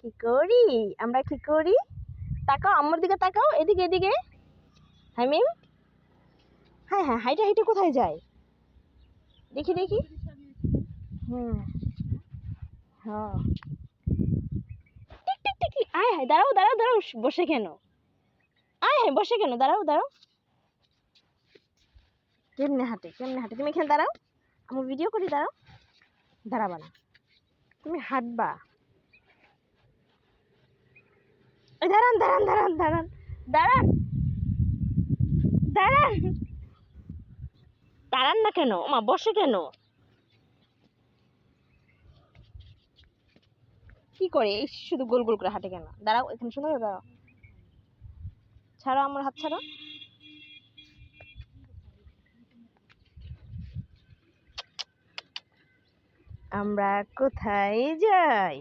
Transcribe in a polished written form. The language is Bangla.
কি করি? আমরা কি করি? তাকাও আমার দিকে, তাকাও এদিকে এদিকে। হামিম, হ্যাঁ হ্যাঁ, হাইটে হাইটে কোথায় যায়? দেখি দেখি। হুম, হ্যাঁ। Tick tick tick tick. আয় হায়, দাঁড়াও দাঁড়াও দাঁড়াও, বসে কেন? আয় হায়, বসে কেন? দাঁড়াও দাঁড়াও। কেমনে হাঁটে, কেমনে হাঁটে? তুমি এখানে দাঁড়াও, আমি ভিডিও করি। দাঁড়াও, দাঁড়াবা না, তুমি হাঁটবা। এই দাঁড়ান দাঁড়ান দাঁড়ান দাঁড়ান দাঁড়ান দাঁড়ান। দাঁড়ান না কেন? মা বসে কেন? কি করে এই শুধু গোল গোল করে হাঁটে কেন? দাঁড়াও, এখানে সুন্দর করে দাঁড়াও। ছাড়ো আমার হাত, ছাড়ো। আমরা কোথায় যাই?